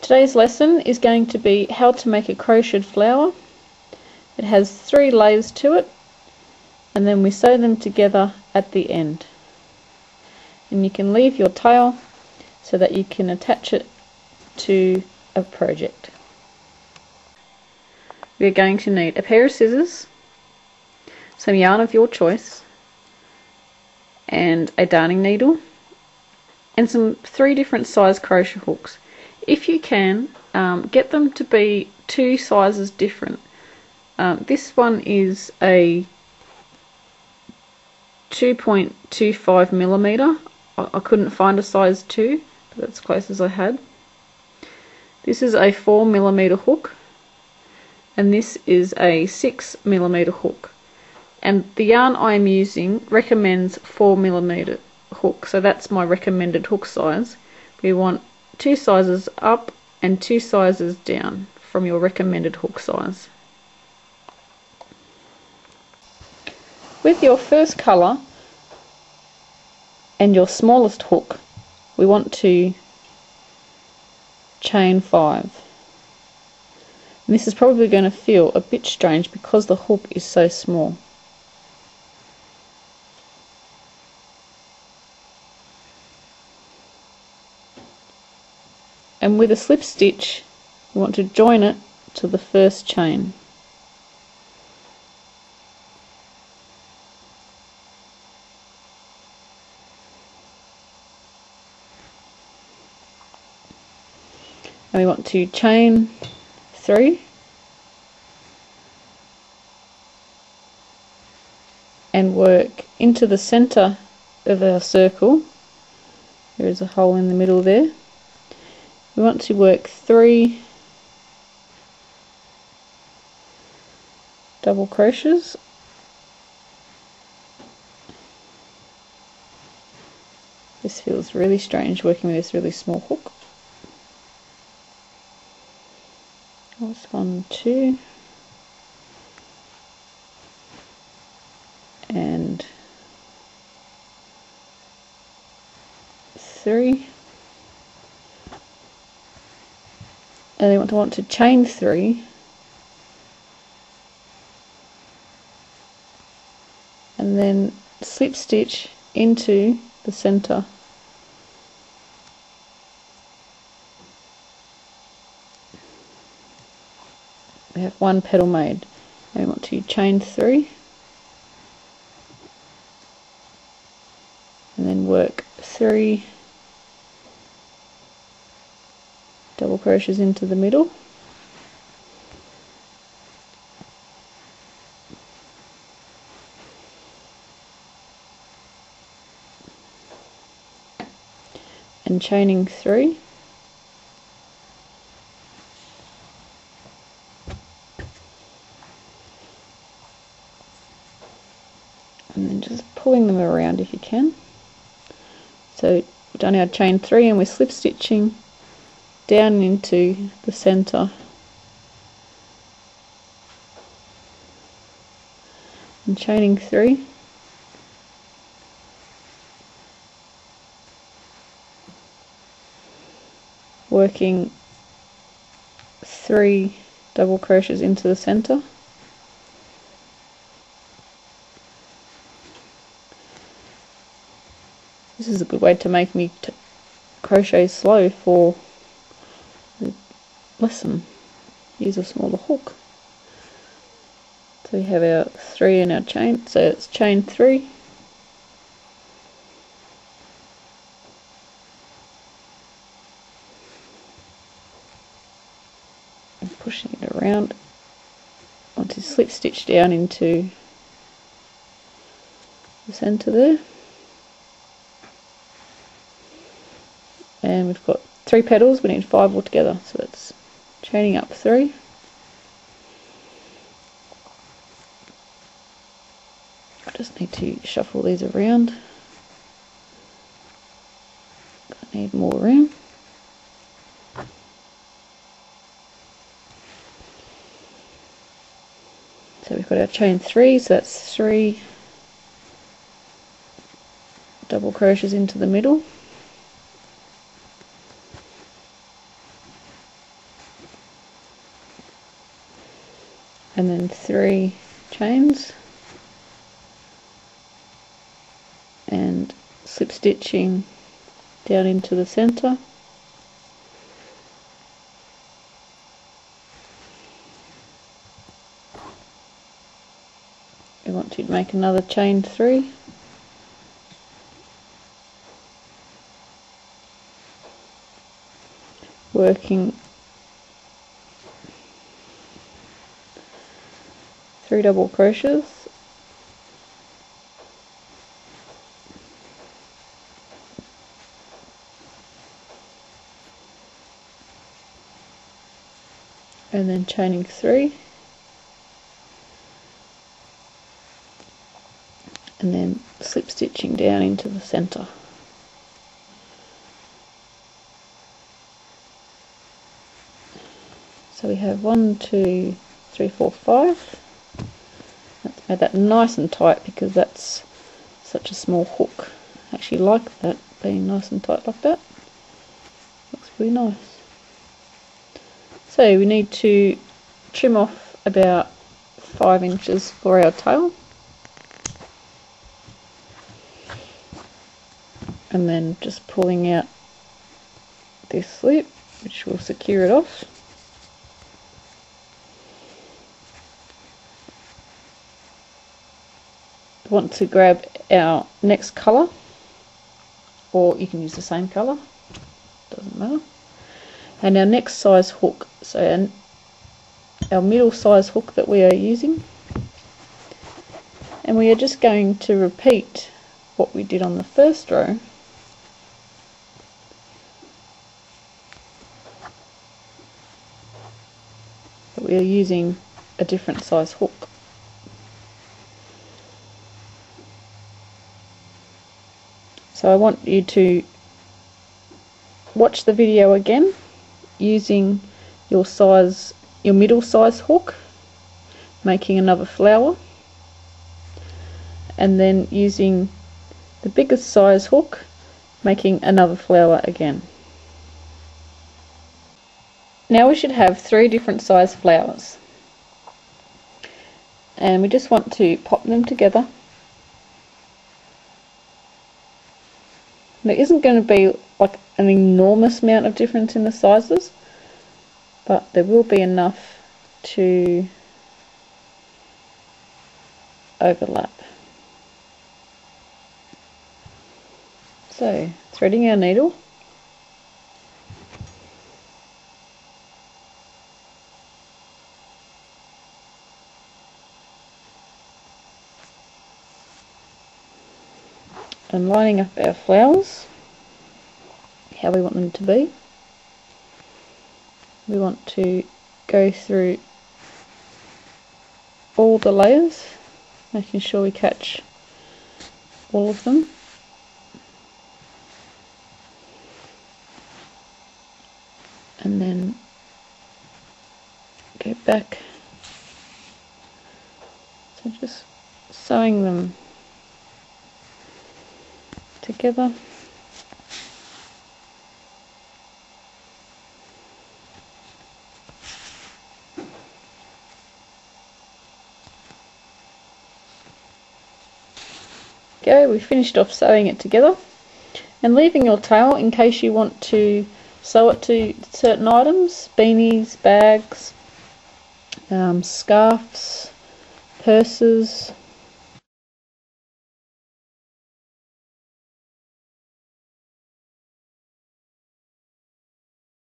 Today's lesson is going to be how to make a crocheted flower. It has 3 layers to it, and then we sew them together at the end. And you can leave your tail so that you can attach it to a project. We are going to need a pair of scissors, some yarn of your choice, and a darning needle, and 3 different size crochet hooks. If you can, get them to be 2 sizes different. This one is a 2.25 millimeter. I couldn't find a size 2, but that's as close as I had. This is a 4 millimeter hook, and this is a 6 millimeter hook. And the yarn I am using recommends 4 millimeter hook, so that's my recommended hook size. We want 2 sizes up and 2 sizes down from your recommended hook size. With your first colour and your smallest hook, we want to chain 5. And this is probably going to feel a bit strange because the hook is so small. And with a slip stitch, you want to join it to the first chain. And we want to chain 3 and work into the center of our circle. There is a hole in the middle there. We want to work 3 double crochets, this feels really strange working with this really small hook. That's 1, 2, and 3. And then we want to chain 3 and then slip stitch into the center. We have 1 petal made. And we want to chain 3 and then work 3 double crochets into the middle, and chaining 3, and then just pulling them around if you can. So we've done our chain 3 and we're slip stitching down into the center, and chaining 3, working 3 double crochets into the center, this is a good way to make me crochet slow for the lesson. Use a smaller hook. So we have our 3 in our chain, so it's chain 3, and pushing it around. I want to slip stitch down into the center there, and we've got 3 petals, we need 5 altogether, so that's chaining up 3, I just need to shuffle these around, I need more room. So we've got our chain 3, so that's 3 double crochets into the middle, and then 3 chains, and slip stitching down into the center. We want to make another chain 3, working 3 double crochets, and then chaining 3, and then slip stitching down into the center. So we have 1, 2, 3, 4, 5. Let's make that nice and tight because that's such a small hook. I actually like that being nice and tight like that. Looks really nice. So we need to trim off about 5 inches for our tail, and then just pulling out this slip, which will secure it off. Want to grab our next colour, or you can use the same colour, doesn't matter, and our next size hook, so our middle size hook that we are using, and we are just going to repeat what we did on the first row, but we are using a different size hook. So I want you to watch the video again using your middle size hook, making another flower, and then using the biggest size hook, making another flower again. Now we should have 3 different size flowers, and we just want to pop them together. There isn't going to be like an enormous amount of difference in the sizes, but there will be enough to overlap. So, threading our needle, and lining up our flowers how we want them to be. We want to go through all the layers, making sure we catch all of them. And then go back, so just sewing them together. We finished off sewing it together, and leaving your tail in case you want to sew it to certain items: beanies, bags, scarves, purses,